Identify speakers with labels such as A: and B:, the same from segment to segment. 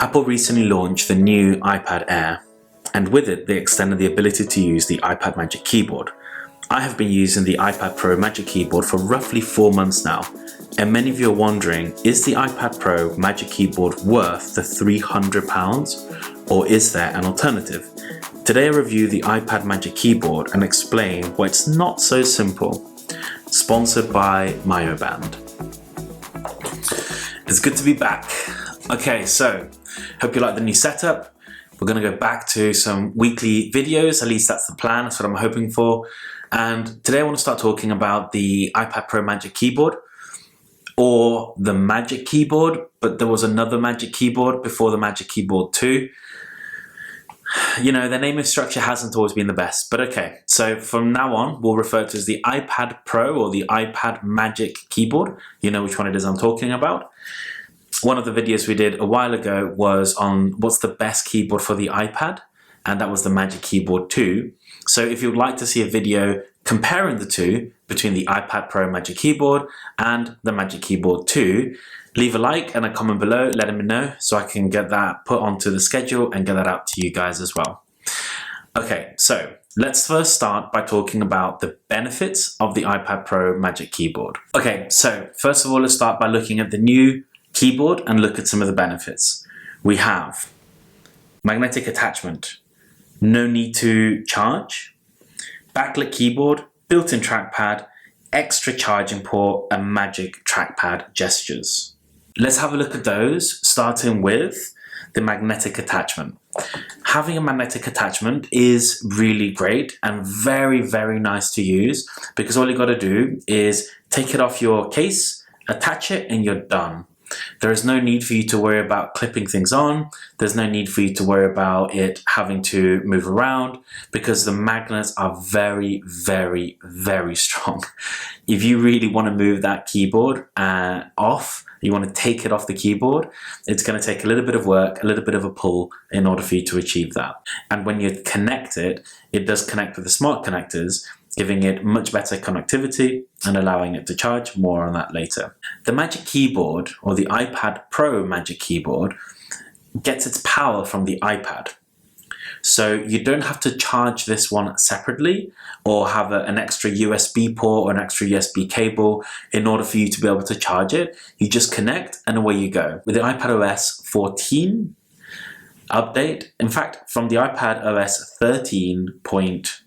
A: Apple recently launched the new iPad Air, and with it they extended the ability to use the iPad Magic Keyboard. I have been using the iPad Pro Magic Keyboard for roughly 4 months now, and many of you are wondering, is the iPad Pro Magic Keyboard worth the £300, or is there an alternative? Today I review the iPad Magic Keyboard and explain why it's not so simple. Sponsored by MYOBAND. It's good to be back. Okay, so hope you like the new setup. We're going to go back to some weekly videos, at least that's the plan, that's what I'm hoping for. And today I want to start talking about the iPad Pro Magic Keyboard, or the Magic Keyboard, but there was another Magic Keyboard before the Magic Keyboard 2. You know, the naming structure hasn't always been the best, but okay. So from now on, we'll refer to as the iPad Pro or the iPad Magic Keyboard. You know which one it is I'm talking about. One of the videos we did a while ago was on what's the best keyboard for the iPad, and that was the Magic Keyboard 2. So if you'd like to see a video comparing the two between the iPad Pro Magic Keyboard and the Magic Keyboard 2, leave a like and a comment below, letting me know so I can get that put onto the schedule and get that out to you guys as well. Okay, so let's first start by talking about the benefits of the iPad Pro Magic Keyboard. Okay, so first of all, let's start by looking at the new keyboard and look at some of the benefits. We have magnetic attachment, no need to charge, backlit keyboard, built-in trackpad, extra charging port, and magic trackpad gestures. Let's have a look at those, starting with the magnetic attachment. Having a magnetic attachment is really great and very, very nice to use, because all you got to do is take it off your case, attach it, and you're done. There is no need for you to worry about clipping things on. There's no need for you to worry about it having to move around, because the magnets are very, very, very strong. If you really want to move that keyboard off, you want to take it off the keyboard, it's going to take a little bit of work, a little bit of a pull in order for you to achieve that. And when you connect it, it does connect with the smart connectors, giving it much better connectivity and allowing it to charge. More on that later. The Magic Keyboard, or the iPad Pro Magic Keyboard, gets its power from the iPad. So you don't have to charge this one separately or have an extra USB port or an extra USB cable in order for you to be able to charge it. You just connect and away you go. With the iPad OS 14 update, in fact, from the iPad OS 13.4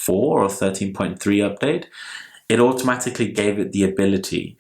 A: or 13.3 update, it automatically gave it the ability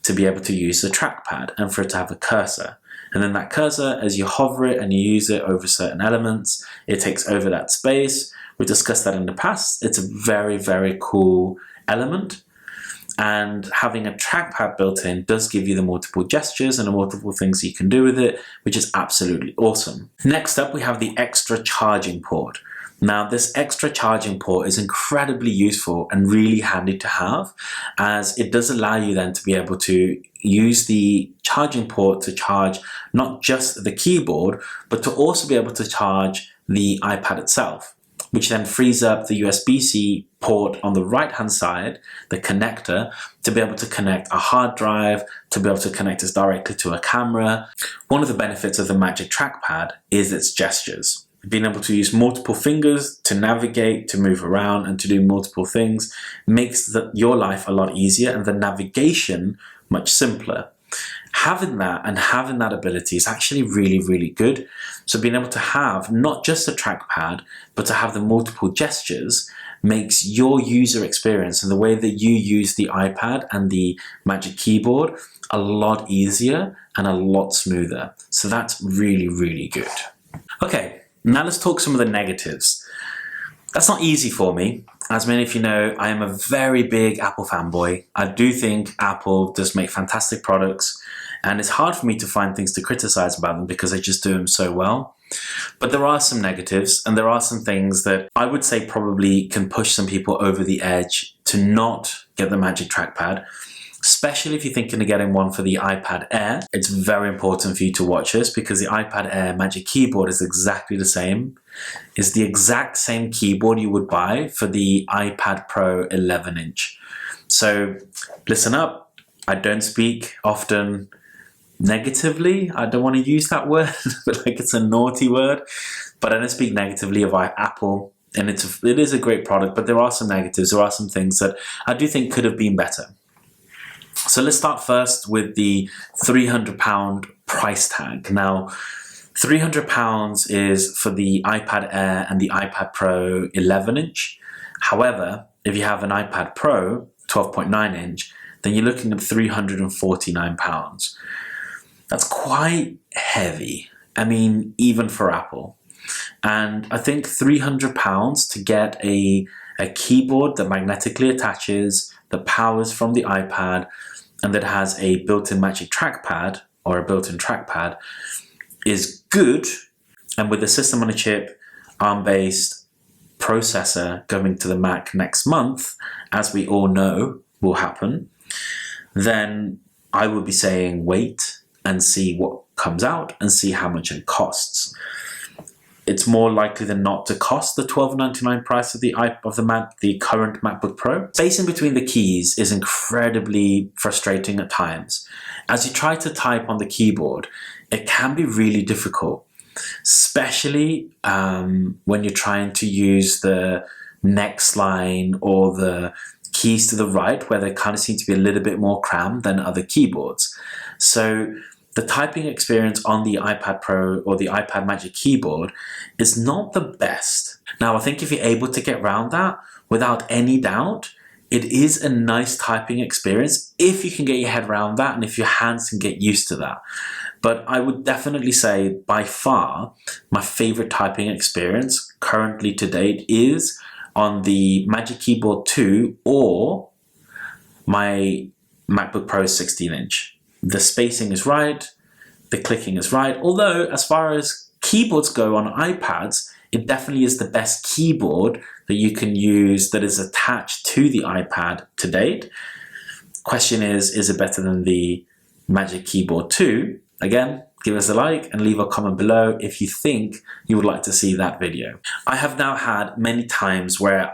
A: to be able to use the trackpad and for it to have a cursor. And then that cursor, as you hover it and you use it over certain elements, it takes over that space. We discussed that in the past. It's a very, very cool element. And having a trackpad built in does give you the multiple gestures and the multiple things you can do with it, which is absolutely awesome. Next up, we have the extra charging port. Now, this extra charging port is incredibly useful and really handy to have, as it does allow you then to be able to use the charging port to charge not just the keyboard, but to also be able to charge the iPad itself, which then frees up the USB-C port on the right-hand side, the connector, to be able to connect a hard drive, to be able to connect this directly to a camera. One of the benefits of the Magic Trackpad is its gestures. Being able to use multiple fingers to navigate, to move around, and to do multiple things makes your life a lot easier and the navigation much simpler. Having that and having that ability is actually really, really good. So being able to have not just a trackpad, but to have the multiple gestures makes your user experience and the way that you use the iPad and the Magic Keyboard a lot easier and a lot smoother. So that's really, really good. Okay. Now let's talk some of the negatives. That's not easy for me. As many of you know, I am a very big Apple fanboy. I do think Apple does make fantastic products, and it's hard for me to find things to criticize about them because they just do them so well. But there are some negatives, and there are some things that I would say probably can push some people over the edge to not get the Magic Trackpad. Especially if you're thinking of getting one for the iPad Air. It's very important for you to watch this, because the iPad Air Magic Keyboard is exactly the same. It's the exact same keyboard you would buy for the iPad Pro 11-inch. So listen up, I don't speak often negatively. I don't want to use that word, but like it's a naughty word. But I don't speak negatively of Apple, and it is a great product. But there are some negatives. There are some things that I do think could have been better. So let's start first with the £300 price tag. Now, £300 is for the iPad Air and the iPad Pro 11-inch. However, if you have an iPad Pro 12.9-inch, then you're looking at £349. That's quite heavy. I mean, even for Apple. And I think £300 to get a keyboard that magnetically attaches, that powers from the iPad, and that has a built-in Magic Trackpad or a built-in trackpad is good. And with the system on a chip, ARM-based processor going to the Mac next month, as we all know will happen, then I would be saying wait and see what comes out and see how much it costs. It's more likely than not to cost the $12.99 price of the current MacBook Pro. Spacing between the keys is incredibly frustrating at times. As you try to type on the keyboard, it can be really difficult, especially when you're trying to use the next line or the keys to the right, where they kind of seem to be a little bit more crammed than other keyboards. So the typing experience on the iPad Pro or the iPad Magic Keyboard is not the best. Now, I think if you're able to get around that, without any doubt, it is a nice typing experience if you can get your head around that and if your hands can get used to that. But I would definitely say by far my favorite typing experience currently to date is on the Magic Keyboard 2 or my MacBook Pro 16-inch. The spacing is right, the clicking is right. Although, as far as keyboards go on iPads, it definitely is the best keyboard that you can use that is attached to the iPad to date. Question is it better than the Magic Keyboard 2? Again, give us a like and leave a comment below if you think you would like to see that video. I have now had many times where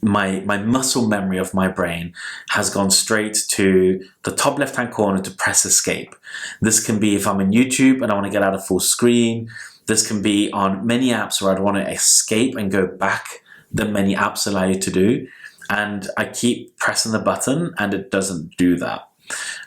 A: my muscle memory of my brain has gone straight to the top left-hand corner to press escape. This can be if I'm in YouTube and I want to get out of full screen. This can be on many apps where I'd want to escape and go back that many apps allow you to do. And I keep pressing the button and it doesn't do that.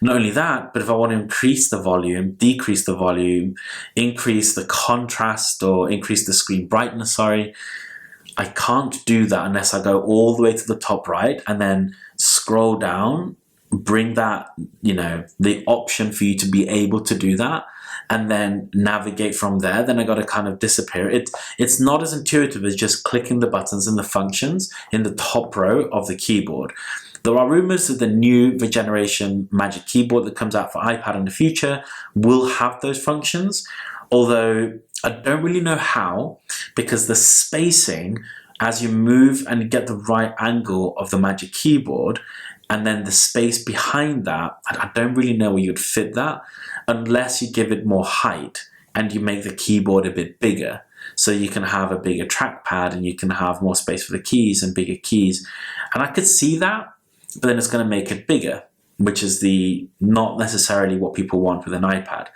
A: Not only that, but if I want to increase the volume, decrease the volume, increase the contrast or increase the screen brightness, I can't do that unless I go all the way to the top right and then scroll down, bring that, the option for you to be able to do that, and then navigate from there. Then I got to kind of disappear. It's not as intuitive as just clicking the buttons and the functions in the top row of the keyboard. There are rumors that the new generation Magic Keyboard that comes out for iPad in the future will have those functions, although I don't really know how, because the spacing as you move and get the right angle of the Magic Keyboard and then the space behind that, I don't really know where you'd fit that unless you give it more height and you make the keyboard a bit bigger. So you can have a bigger trackpad and you can have more space for the keys and bigger keys. And I could see that, but then it's going to make it bigger, which is not necessarily what people want with an iPad.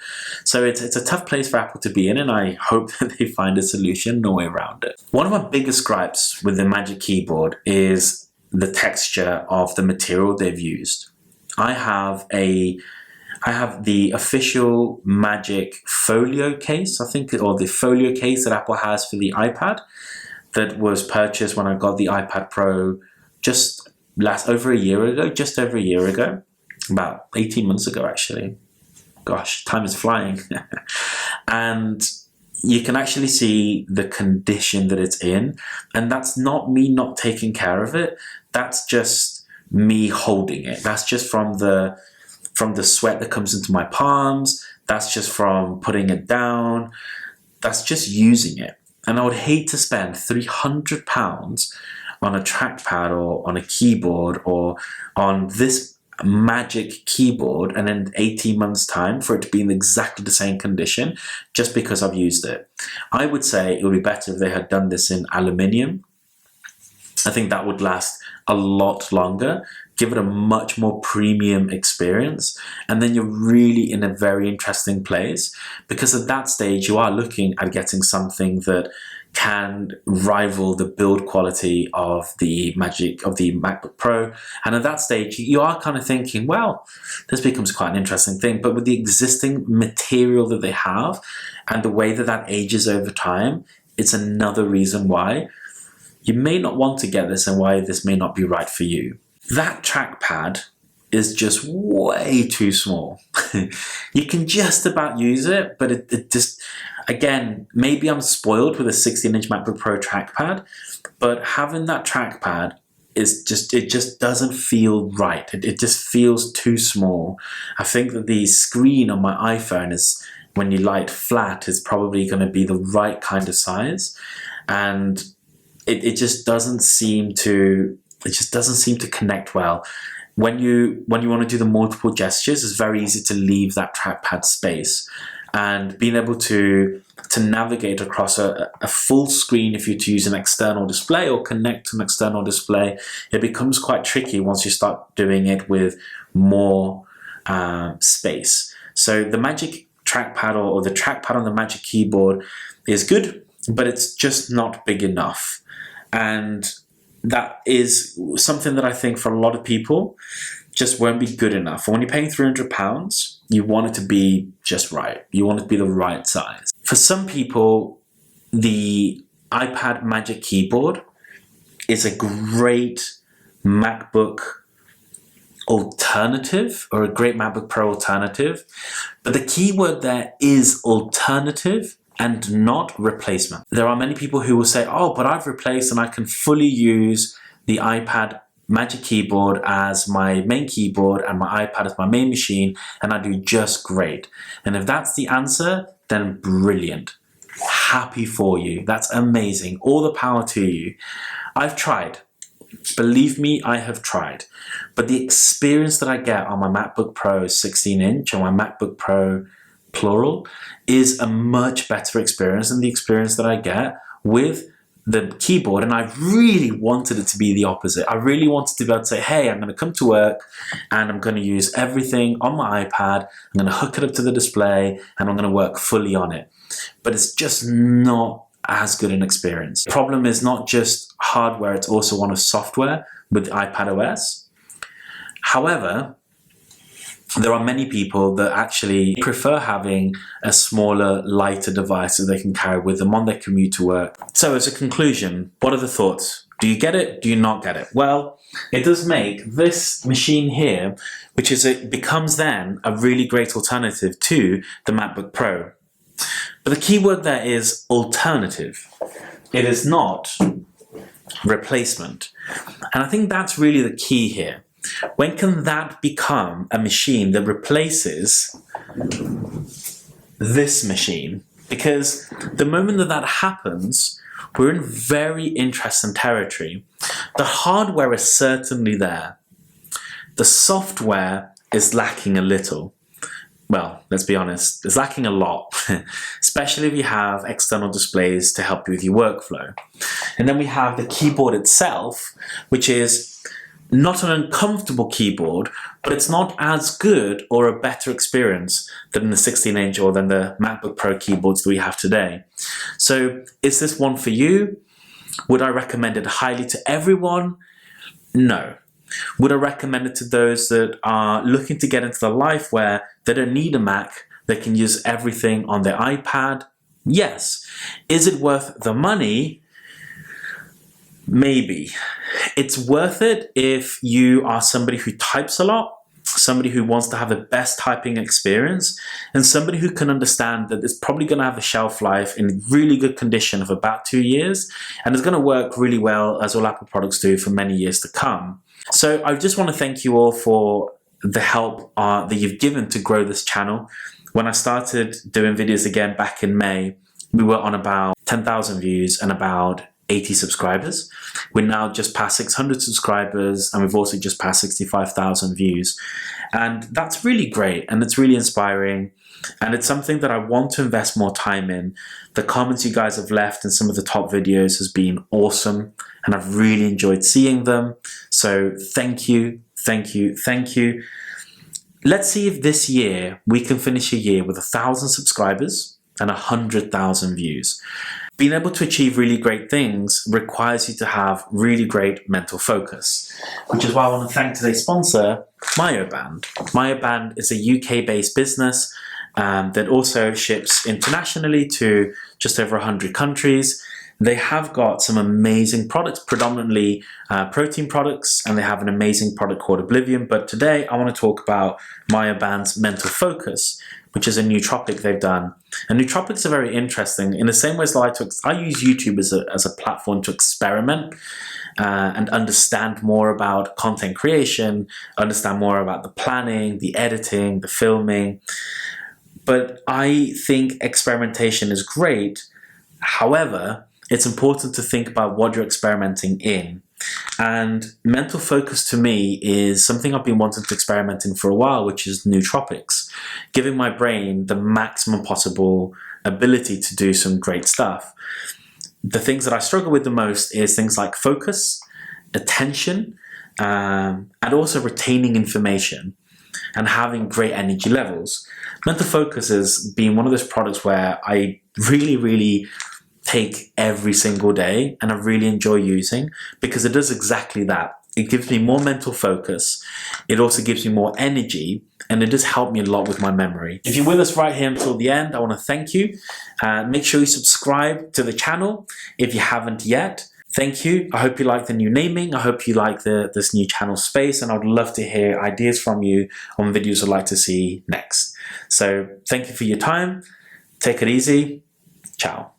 A: So it's a tough place for Apple to be in, and I hope that they find a solution, no way around it. One of my biggest gripes with the Magic Keyboard is the texture of the material they've used. I have the official Magic Folio case, I think, or the Folio case that Apple has for the iPad that was purchased when I got the iPad Pro just over a year ago, about 18 months ago actually. Gosh, time is flying. And you can actually see the condition that it's in, and that's not me not taking care of it, that's just me holding it. That's just from the sweat that comes into my palms, that's just from putting it down, that's just using it. And I would hate to spend £300 on a trackpad or on a keyboard or on this Magic Keyboard and in 18 months time for it to be in exactly the same condition just because I've used it. I would say it would be better if they had done this in aluminium. I think that would last a lot longer give it a much more premium experience, and then you're really in a very interesting place, because at that stage you are looking at getting something that can rival the build quality of the MacBook Pro. And at that stage you are kind of thinking, well, this becomes quite an interesting thing. But with the existing material that they have and the way that that ages over time, it's another reason why you may not want to get this and why this may not be right for you. That trackpad is just way too small. You can just about use it, but it just, again, maybe I'm spoiled with a 16-inch MacBook Pro trackpad, but having that trackpad is just, it just doesn't feel right. It just feels too small. I think that the screen on my iPhone is, when you lie it flat, is probably going to be the right kind of size, and it just doesn't seem to connect well. When you want to do the multiple gestures, it's very easy to leave that trackpad space, and being able to navigate across a full screen, if you're to use an external display or connect to an external display, it becomes quite tricky once you start doing it with more space. So the Magic Trackpad or the trackpad on the Magic Keyboard is good, but it's just not big enough. And that is something that I think for a lot of people just won't be good enough. And when you're paying £300, you want it to be just right. You want it to be the right size. For some people, the iPad Magic Keyboard is a great MacBook alternative, or a great MacBook Pro alternative. But the key word there is alternative and not replacement. There are many people who will say, oh, but I've replaced and I can fully use the iPad Magic Keyboard as my main keyboard and my iPad as my main machine, and I do just great. And if that's the answer, then brilliant. Happy for you. That's amazing. All the power to you. I've tried. Believe me, I have tried. But the experience that I get on my MacBook Pro 16-inch or my MacBook Pro plural is a much better experience than the experience that I get with the keyboard. And I really wanted it to be the opposite. I really wanted to be able to say, hey, I'm going to come to work and I'm going to use everything on my iPad. I'm going to hook it up to the display and I'm going to work fully on it. But it's just not as good an experience. The problem is not just hardware, it's also one of software with iPad OS. However, there are many people that actually prefer having a smaller, lighter device that they can carry with them on their commute to work. So as a conclusion, what are the thoughts? Do you get it? Do you not get it? Well, it does make this machine here, which is becomes then a really great alternative to the MacBook Pro. But the key word there is alternative. It is not replacement. And I think that's really the key here. When can that become a machine that replaces this machine? Because the moment that that happens, we're in very interesting territory. The hardware is certainly there. The software is lacking a little. Well, let's be honest, it's lacking a lot, especially if you have external displays to help you with your workflow. And then we have the keyboard itself, which is not an uncomfortable keyboard, but it's not as good or a better experience than the 16-inch or than the MacBook Pro keyboards that we have today. So is this one for you? Would I recommend it highly to everyone? No. Would I recommend it to those that are looking to get into the life where they don't need a Mac, they can use everything on their iPad? Yes. Is it worth the money? Maybe. It's worth it if you are somebody who types a lot, somebody who wants to have the best typing experience, and somebody who can understand that it's probably going to have a shelf life in really good condition of about 2 years, and it's going to work really well, as all Apple products do, for many years to come. So I just want to thank you all for the help that you've given to grow this channel. When I started doing videos again back in May, we were on about 10,000 views and about 80 subscribers. We're now just past 600 subscribers, and we've also just passed 65,000 views. And that's really great, and it's really inspiring, and it's something that I want to invest more time in. The comments you guys have left in some of the top videos has been awesome, and I've really enjoyed seeing them. So thank you, thank you, thank you. Let's see if this year we can finish a year with 1,000 subscribers and 100,000 views. Being able to achieve really great things requires you to have really great mental focus, which is why I want to thank today's sponsor, MYOBAND. MYOBAND is a UK-based business that also ships internationally to just over 100 countries. They have got some amazing products, predominantly protein products, and they have an amazing product called Oblivion. But today I want to talk about MYOBAND's mental focus, which is a nootropic they've done. And nootropics are very interesting in the same way as I use YouTube as a platform to experiment and understand more about content creation, understand more about the planning, the editing, the filming. But I think experimentation is great. However, it's important to think about what you're experimenting in. And mental focus to me is something I've been wanting to experiment in for a while, which is nootropics, giving my brain the maximum possible ability to do some great stuff. The things that I struggle with the most is things like focus, attention, and also retaining information and having great energy levels. Mental focus has been one of those products where I really take every single day and I really enjoy using, because it does exactly that. It gives me more mental focus, it also gives me more energy, and it does help me a lot with my memory. If you're with us right here until the end, I want to thank you. Make sure you subscribe to the channel if you haven't yet. Thank you. I hope you like the new naming. I hope you like this new channel space, and I would love to hear ideas from you on videos I'd like to see next. So thank you for your time. Take it easy. Ciao.